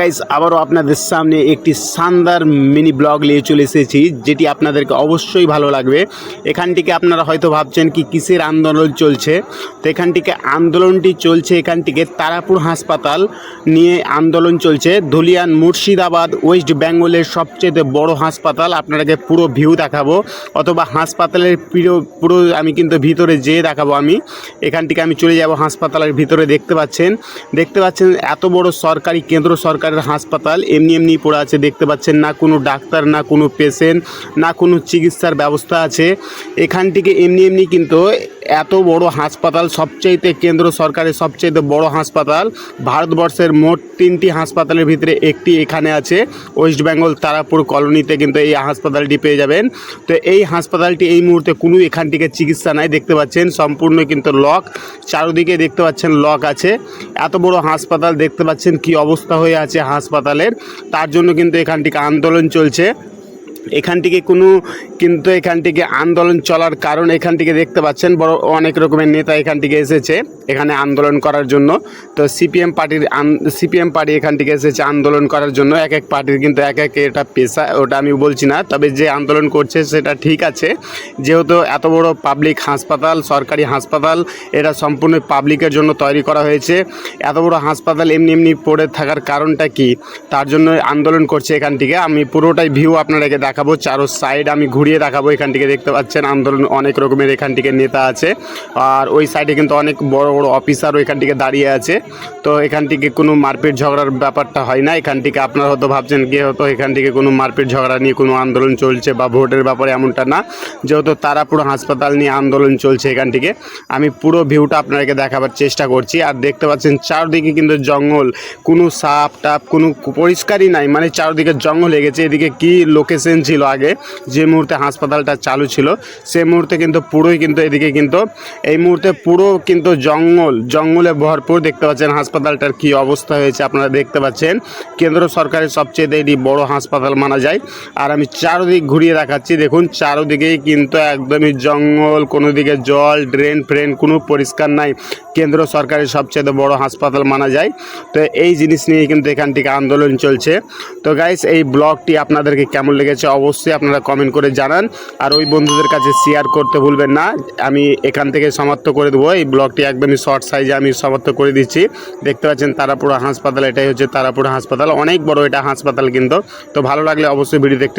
Guys আবারও আপনাদের সামনে একটি শানদার মিনি ব্লগ নিয়ে চলে এসেছি, যেটি আপনাদেরকে অবশ্যই ভালো লাগবে। এখান থেকে আপনারা হয়তো ভাবছেন কি কিসের আন্দোলন চলছে, তো এখান থেকে আন্দোলনটি চলছে এখান থেকে তারাপুর হাসপাতাল নিয়ে আন্দোলন চলছে। ধুলিয়ান মুর্শিদাবাদ ওয়েস্ট বেঙ্গলের সবচেয়ে বড় হাসপাতাল। আপনাদেরকে পুরো ভিউ দেখাবো, অথবা হাসপাতালের পুরো আমি কিন্তু ভিতরে যেয়ে দেখাবো। আমি এখান থেকে আমি চলে যাব হাসপাতালের ভিতরে। দেখতে পাচ্ছেন এত বড় সরকারি কেন্দ্র সরকারের হাসপাতাল এমনি পড়ে আছে। দেখতে পাচ্ছেন না কোনো ডাক্তার, না কোনো পেশেন্ট, না কোনো চিকিৎসার ব্যবস্থা আছে। এখান থেকে এমনি কিন্তু এত বড় হাসপাতাল, সবচাইতে কেন্দ্র সরকারের সবচাইতে বড় হাসপাতাল। ভারতবর্ষের মোট 3টি হাসপাতালের ভিতরে একটি এখানে আছে, ওয়েস্ট বেঙ্গল তারাপুর কলোনিতে কিন্তু এই হাসপাতালটি পেয়ে যাবেন। তো এই হাসপাতালটি এই মুহূর্তে কোনো এখান থেকে চিকিৎসা নাই। দেখতে পাচ্ছেন সম্পূর্ণ কিন্তু লক, চারদিকে দেখতে পাচ্ছেন লক আছে। এত বড় হাসপাতাল দেখতে পাচ্ছেন কি অবস্থা হয়ে আছে হাসপাতালের, তার জন্য কিন্তু এখান থেকে আন্দোলন চলছে। এখান থেকে আন্দোলন চলার কারণ এখান থেকে দেখতে পাচ্ছেন বড় অনেক রকমের নেতা এখান থেকে এসেছে এখানে আন্দোলন করার জন্য। তো সিপিএম পার্টি এখান থেকে এসেছে আন্দোলন করার জন্য। এক এক পার্টির কিন্তু এক এক এটা পেশা, ওটা আমি বলছি না, তবে যে আন্দোলন করছে সেটা ঠিক আছে। যেহেতু এত বড় পাবলিক হাসপাতাল, সরকারি হাসপাতাল, এটা সম্পূর্ণ পাবলিকের জন্য তৈরি করা হয়েছে। এত বড় হাসপাতাল এমনি পড়ে থাকার কারণটা কি, তার জন্য আন্দোলন করছে এখান থেকে। আমি পুরোটাই ভিউ আপনাদেরকে দেখাবো, চারো সাইড আমি ঘুরিয়ে দেখাবো। এখান থেকে দেখতে পাচ্ছেন আন্দোলন অনেক রকমের এখান থেকে নেতা আছে, আর ওই সাইডে কিন্তু অনেক বড় বড় অফিসারও এখান থেকে দাঁড়িয়ে আছে। তো এখান থেকে কোনো মারপিট ঝগড়ার ব্যাপারটা হয় না এখান থেকে। আপনারা হয়তো ভাবছেন কি হয়তো এখান থেকে কোনো মারপিট ঝগড়া নিয়ে কোনো আন্দোলন চলছে বা ভোটের ব্যাপারে, এমনটা না। যেহেতু তারাপুর হাসপাতাল নিয়ে আন্দোলন চলছে এখান থেকে, আমি পুরো ভিউটা আপনাদেরকে দেখাবার চেষ্টা করছি। আর দেখতে পাচ্ছেন চারদিকে কিন্তু জঙ্গল, কোনো সাপ টাপ কোনো পরিষ্কারই নাই, মানে চারদিকে জঙ্গল হয়ে গেছে। এদিকে কি লোকেশন ছিল আগে, যে মুহূর্তে হাসপাতালটা চালু ছিল সে মুহূর্তে কিন্তু পুরোই কিন্তু এদিকে কিন্তু এই মুহূর্তে পুরো কিন্তু জঙ্গলে ভরপুর। দেখতে পাচ্ছেন হাসপাতালটার কি অবস্থা হয়েছে, আপনারা দেখতে পাচ্ছেন। কেন্দ্র সরকারের সবচেয়ে এটি বড় হাসপাতাল মানা যায়। আর আমি চারদিক ঘুরিয়ে দেখাচ্ছি, দেখুন চারদিকেই কিন্তু একদমই জঙ্গল, কোনো দিকে জল ড্রেন ফ্রেন কোনো পরিষ্কার নাই। কেন্দ্র সরকারের সবচেয়ে বড় হাসপাতাল মানা যায়। তো এই জিনিস নিয়ে কিন্তু এখান থেকে আন্দোলন চলছে। তো গাইস এই ব্লগটি আপনাদেরকে কেমন লেগেছে অবশ্যই আপনারা কমেন্ট করে জানান, আর ওই বন্ধুদের কাছে শেয়ার করতে ভুলবেন না। আমি এখান থেকে সমাপ্ত করে দেবো এই ব্লগটি, একদমই শর্ট সাইজে আমি সমাপ্ত করে দিচ্ছি। দেখতে পাচ্ছেন তারাপুর হাসপাতাল, এটাই হচ্ছে তারাপুর হাসপাতাল, অনেক বড় এটা হাসপাতাল কিন্তু। তো ভালো লাগলে অবশ্যই ভিডিওতে একটি